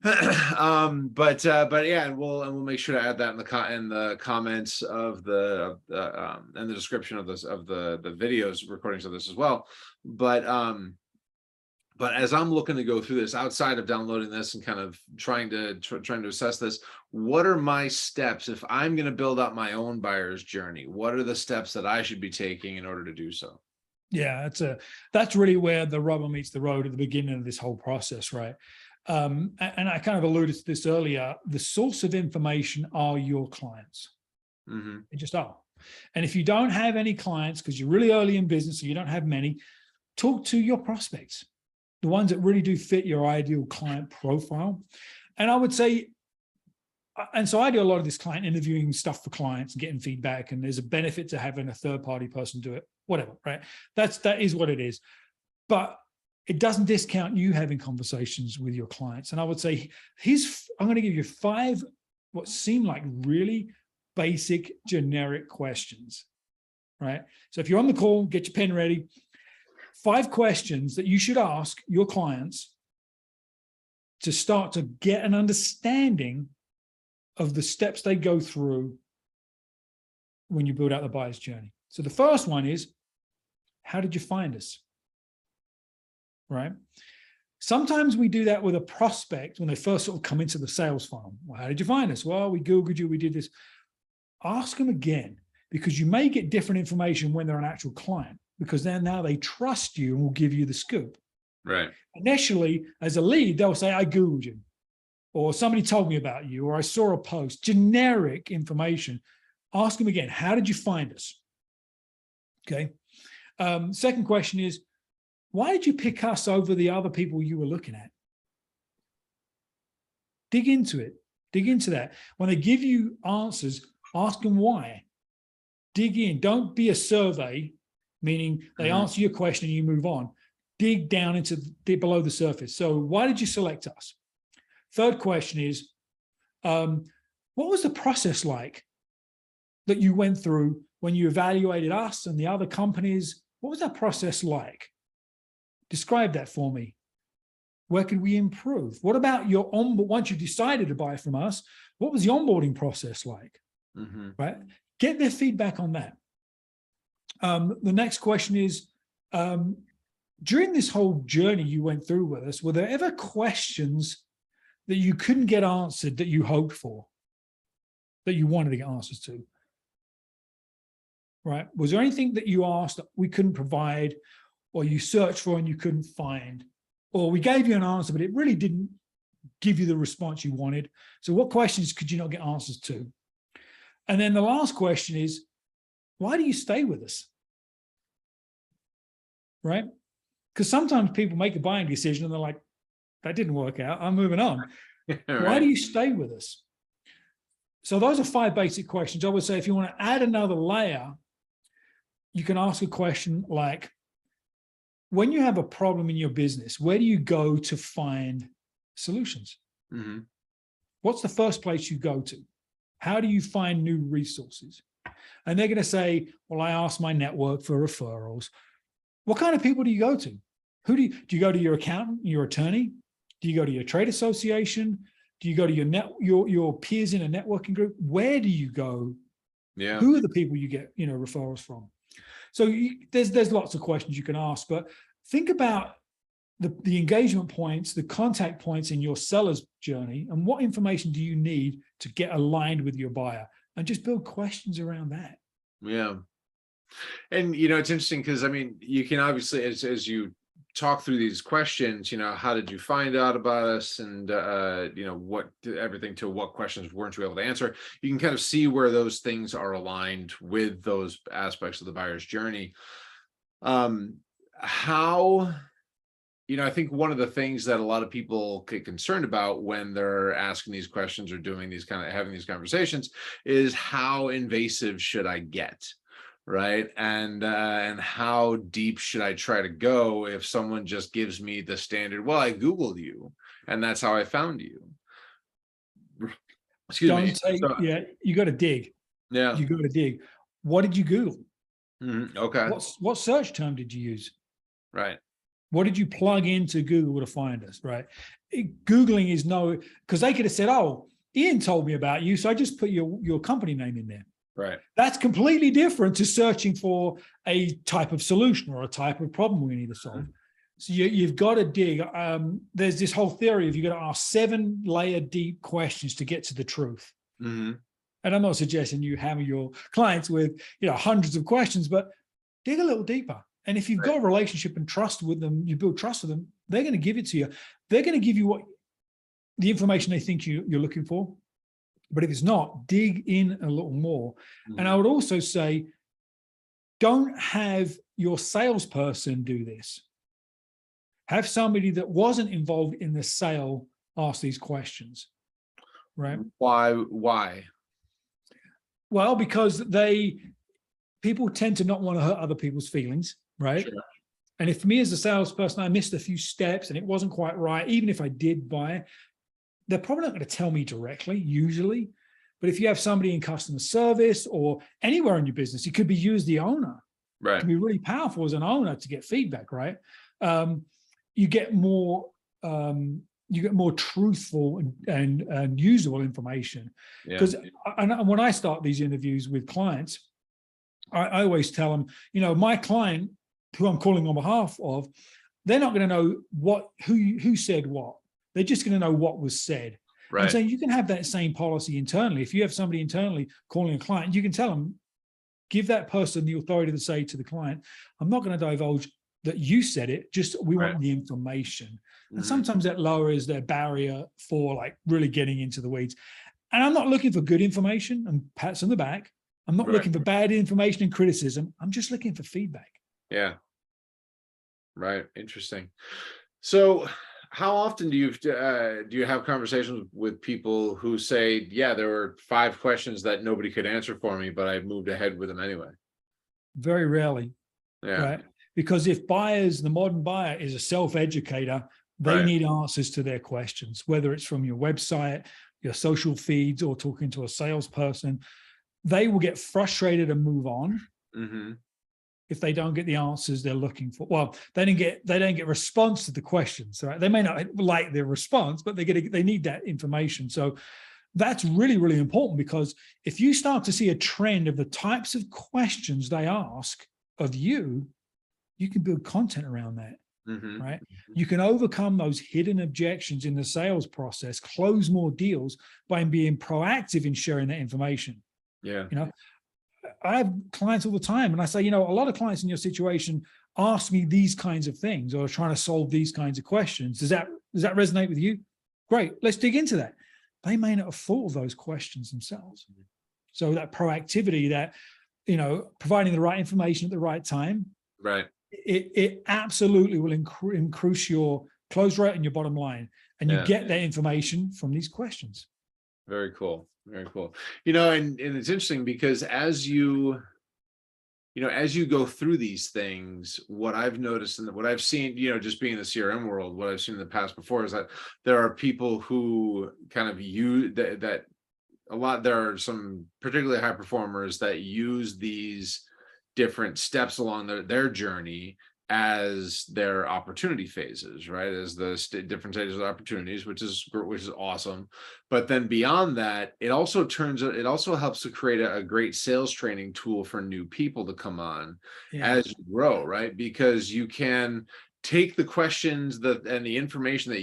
But yeah, and we'll make sure to add that in the comments of the and the description of this of the videos recordings of this as well. But as I'm looking to go through this, outside of downloading this and kind of trying to assess this, what are my steps if I'm going to build out my own buyer's journey? What are the steps that I should be taking in order to do so? Yeah, that's really where the rubber meets the road at the beginning of this whole process, right? And I kind of alluded to this earlier. The source of information are your clients. Mm-hmm. They just are. And if you don't have any clients because you're really early in business, or you don't have many, talk to your prospects, the ones that really do fit your ideal client profile. And I would say, and so I do a lot of this client interviewing stuff for clients and getting feedback, and there's a benefit to having a third-party person do it, whatever, right? That is what it is. But it doesn't discount you having conversations with your clients. And I would say, I'm going to give you 5 what seem like really basic, generic questions, right? So if you're on the call, get your pen ready. 5 questions that you should ask your clients to start to get an understanding of the steps they go through when you build out the buyer's journey. So the first one is, how did you find us? Right? Sometimes we do that with a prospect when they first sort of come into the sales funnel. Well, how did you find us? Well, we Googled you, we did this. Ask them again, because you may get different information when they're an actual client, because then now they trust you and will give you the scoop. Right. Initially, as a lead, they'll say, I Googled you, or somebody told me about you, or I saw a post, generic information. Ask them again, how did you find us? Okay. Second question is, why did you pick us over the other people you were looking at? Dig into it. Dig into that. When they give you answers, ask them why. Dig in. Don't be a survey, meaning they answer your question and you move on. Dig down into below the surface. So why did you select us? Third question is, what was the process like that you went through when you evaluated us and the other companies? What was that process like? Describe that for me. Where could we improve? What about your once you decided to buy from us, what was the onboarding process like? Right? Get their feedback on that. The next question is, during this whole journey you went through with us, were there ever questions that you couldn't get answered that you hoped for, that you wanted to get answers to? Right? Was there anything that you asked that we couldn't provide, or you searched for and you couldn't find, or we gave you an answer, but it really didn't give you the response you wanted? So what questions could you not get answers to? And then the last question is, why do you stay with us? Right? Because sometimes people make a buying decision and they're like, that didn't work out, I'm moving on. Right. Why do you stay with us? So those are 5 basic questions. I would say if you want to add another layer, you can ask a question like, when you have a problem in your business, where do you go to find solutions? What's the first place you go to? How do you find new resources? And they're going to say, well, I asked my network for referrals. What kind of people do you go to? Do you go to your accountant, your attorney? Do you go to your trade association? Do you go to your peers in a networking group? Where do you go? Yeah. Who are the people you get, referrals from? So there's lots of questions you can ask, but think about the engagement points, the contact points in your seller's journey, and what information do you need to get aligned with your buyer, and just build questions around that. Yeah. And, it's interesting because, I mean, you can obviously, as you talk through these questions, how did you find out about us, and, what everything to what questions weren't you able to answer? You can kind of see where those things are aligned with those aspects of the buyer's journey. How I think one of the things that a lot of people get concerned about when they're asking these questions or doing these having these conversations is how invasive should I get, right? And how deep should I try to go if someone just gives me the standard, well, I Googled you and that's how I found you. Excuse me. Don't take, So, yeah, you got to dig. yeah. You got to dig. What did you Google? Okay. What search term did you use? Right. What did you plug into Google to find us, right? Googling is because they could have said, oh, Ian told me about you, so I just put your company name in there. Right. That's completely different to searching for a type of solution or a type of problem we need to solve. So you've got to dig. There's this whole theory of you've got to ask 7-layer deep questions to get to the truth. Mm-hmm. And I'm not suggesting you hammer your clients with hundreds of questions, but dig a little deeper. And if you've got a relationship and trust with them, you build trust with them, they're going to give it to you. They're going to give you the information they think you're looking for. But if it's not, dig in a little more. Mm-hmm. And I would also say, don't have your salesperson do this. Have somebody that wasn't involved in the sale ask these questions, right? Why? Well, because people tend to not want to hurt other people's feelings, right? Sure. And if me as a salesperson, I missed a few steps and it wasn't quite right, even if I did buy, they're probably not going to tell me directly, usually. But if you have somebody in customer service or anywhere in your business, it could be you as the owner. Right. It can be really powerful as an owner to get feedback, right? You get more truthful and usable information. Because when I start these interviews with clients, I always tell them, my client, who I'm calling on behalf of, they're not going to know who said what. They're just going to know what was said. Right. And so you can have that same policy internally. If you have somebody internally calling a client, you can tell them, give that person the authority to say to the client, I'm not going to divulge that you said it, just we want the information. Mm-hmm. And sometimes that lowers their barrier for like really getting into the weeds. And I'm not looking for good information and pats on the back. I'm not looking for bad information and criticism. I'm just looking for feedback. Yeah. Right. Interesting. So how often do you have conversations with people who say, yeah, there were 5 questions that nobody could answer for me, but I moved ahead with them anyway? Very rarely. Yeah. Right. Because if the modern buyer is a self-educator, they need answers to their questions, whether it's from your website, your social feeds, or talking to a salesperson. They will get frustrated and move on if they don't get the answers they're looking for. Well, they don't get response to the questions, right? They may not like their response, but they need that information. So that's really, really important, because if you start to see a trend of the types of questions they ask of you, you can build content around that, right? You can overcome those hidden objections in the sales process, close more deals by being proactive in sharing that information. Yeah. I have clients all the time, and I say, a lot of clients in your situation ask me these kinds of things or are trying to solve these kinds of questions. Does that resonate with you? Great, let's dig into that. They may not have thought of those questions themselves. So that proactivity, that, providing the right information at the right time, right? It absolutely will increase your close rate and your bottom line. And you get that information from these questions. Very cool. Very cool. And it's interesting because as you go through these things, what I've noticed and what I've seen, just being in the CRM world, what I've seen in the past before is that there are people who kind of use that a lot. There are some particularly high performers that use these different steps along their journey as their opportunity phases, right? As the different stages of opportunities, which is awesome. But then beyond that, it also helps to create a great sales training tool for new people to come on as you grow, right? Because you can take the questions and the information that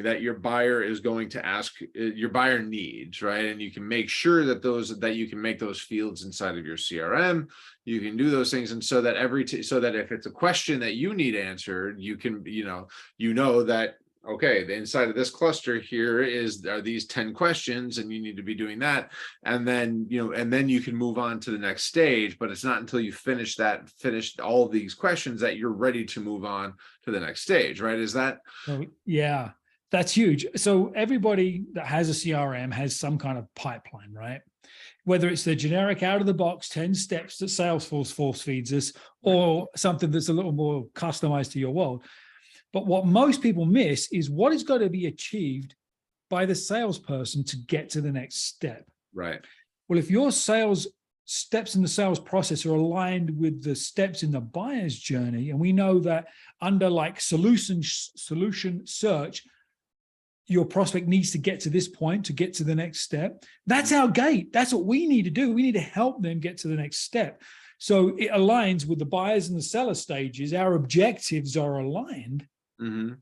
that your buyer is going to ask, your buyer needs, right? And you can make sure that you can make those fields inside of your CRM. You can do those things, and so that so that if it's a question that you need answered, you can, that okay, the inside of this cluster here are these 10 questions, and you need to be doing that. And then, and then you can move on to the next stage, but it's not until you finish all of these questions that you're ready to move on to the next stage, right? Is that? So yeah, that's huge. So everybody that has a CRM has some kind of pipeline, right? Whether it's the generic out of the box 10 steps that Salesforce force feeds us, or something that's a little more customized to your world. But what most people miss is what is going to be achieved by the salesperson to get to the next step. Right. Well, if your sales steps in the sales process are aligned with the steps in the buyer's journey, and we know that under like solution search, your prospect needs to get to this point to get to the next step. That's our gate. That's what we need to do. We need to help them get to the next step. So it aligns with the buyers and the seller stages. Our objectives are aligned. Mm-hmm.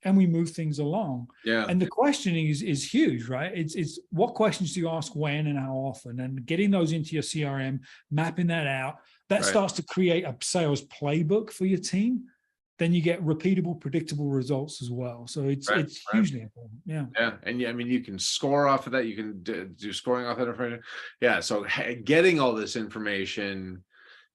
And we move things along. Yeah. And the questioning is huge, right? It's what questions do you ask when and how often, and getting those into your CRM, mapping that out. That starts to create a sales playbook for your team. Then you get repeatable, predictable results as well. So it's hugely important. Yeah. Yeah. And I mean, you can score off of that. You can do scoring off that information. Yeah. So getting all this information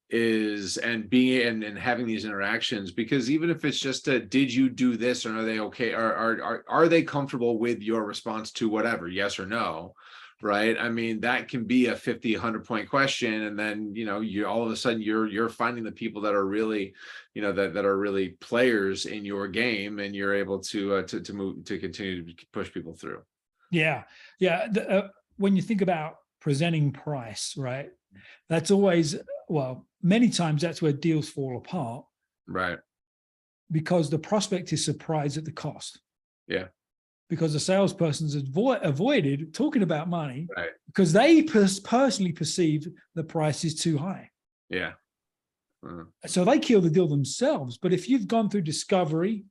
and having these interactions, because even if it's just did you do this, or are they okay, are they comfortable with your response to whatever, yes or no, right? I mean, that can be a 50, 100 point question, and then you all of a sudden you're finding the people that are really that are really players in your game, and you're able to continue to push people through. Yeah. When you think about presenting price, right, that's always, well, many times that's where deals fall apart. Right. Because the prospect is surprised at the cost. Yeah. Because the salesperson's avoided talking about money, right, because they personally perceive the price is too high. Yeah. So they kill the deal themselves. But if you've gone through discovery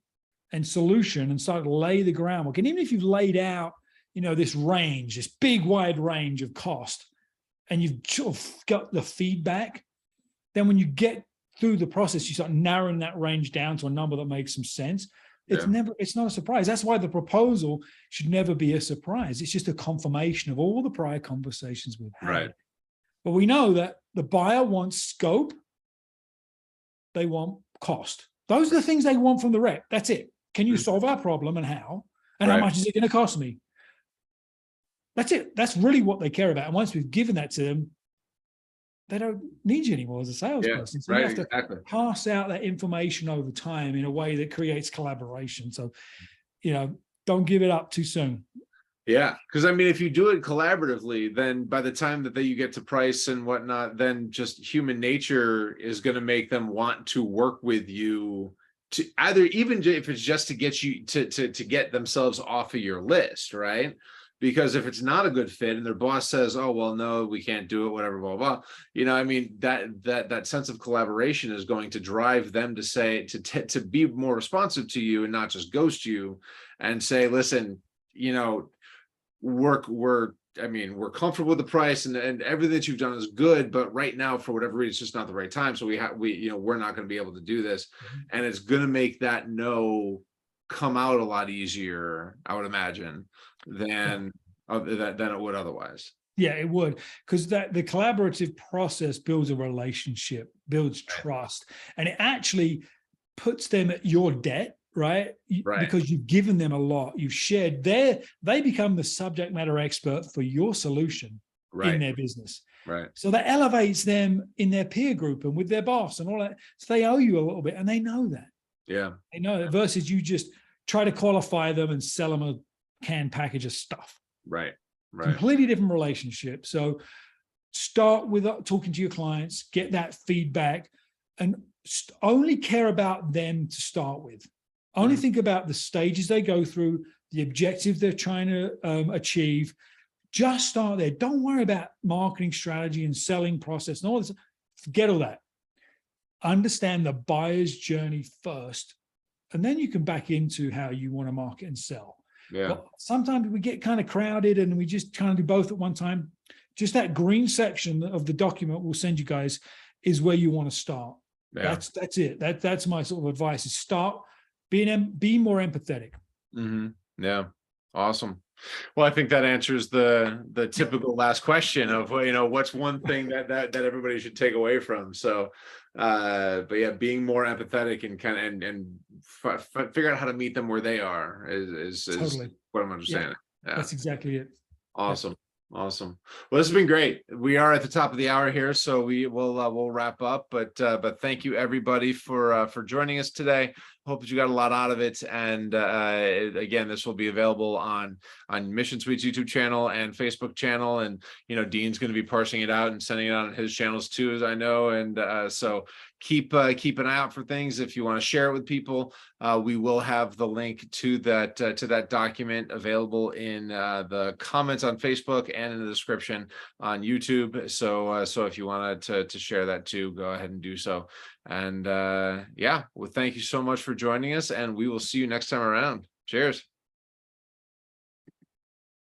and solution and started to lay the groundwork, and even if you've laid out, this range, this big wide range of cost, and you've sort of got the feedback, then when you get through the process, you start narrowing that range down to a number that makes some sense. It's not a surprise. That's why the proposal should never be a surprise. It's just a confirmation of all the prior conversations we've had. Right. But we know that the buyer wants scope. They want cost. Those are the things they want from the rep. That's it. Can you solve our problem, and how? And how much is it going to cost me? That's it. That's really what they care about. And once we've given that to them, they don't need you anymore as a salesperson. So you have to pass out that information over time in a way that creates collaboration. So, don't give it up too soon. Yeah, because I mean, if you do it collaboratively, then by the time that you get to price and whatnot, then just human nature is going to make them want to work with you, to either, even if it's just to get you to get themselves off of your list, right? Because if it's not a good fit and their boss says, oh, well, no, we can't do it, whatever, blah, blah, I mean, that sense of collaboration is going to drive them to say, to be more responsive to you and not just ghost you and say, listen, we're comfortable with the price, and everything that you've done is good, but right now, for whatever reason, it's just not the right time. So we're not going to be able to do this. And it's going to make that no come out a lot easier, I would imagine, than it would otherwise. Yeah, it would, because the collaborative process builds a relationship, builds trust, and it actually puts them at your debt, right? Because you've given them a lot, you've shared they become the subject matter expert for your solution in their business. Right. So that elevates them in their peer group and with their boss and all that. So they owe you a little bit, and they know that. Yeah. They know that, versus you just try to qualify them and sell them a canned package of stuff. Right. Completely different relationship. So start with talking to your clients, get that feedback, and only care about them to start with. Only think about the stages they go through, the objective they're trying to achieve. Just start there. Don't worry about marketing strategy and selling process and all this. Forget all that. Understand the buyer's journey first, and then you can back into how you want to market and sell. Yeah. But sometimes we get kind of crowded and we just kind of do both at one time. Just that green section of the document we'll send you guys is where you want to start. Yeah. That's it. That's my sort of advice, is start be more empathetic. Yeah. Awesome. Well, I think that answers the typical last question of, well, what's one thing that everybody should take away from. So, but yeah, being more empathetic and kind of and figure out how to meet them where they are is Totally. what I'm Yeah, understanding. Yeah. that's exactly it. Yep. Awesome. Awesome. Well, this has been great. We are at the top of the hour here, so we'll wrap up. But thank you everybody for joining us today. Hope that you got a lot out of it. And again, this will be available on Mission Suite's YouTube channel and Facebook channel. And Dean's going to be parsing it out and sending it out on his channels too, as I know. And so keep an eye out for things. If you want to share it with people, we will have the link to that document available in the comments on Facebook and in the description on YouTube. So if you wanted to share that too, go ahead and do so. And yeah, well, thank you so much for joining us, and we will see you next time around. Cheers.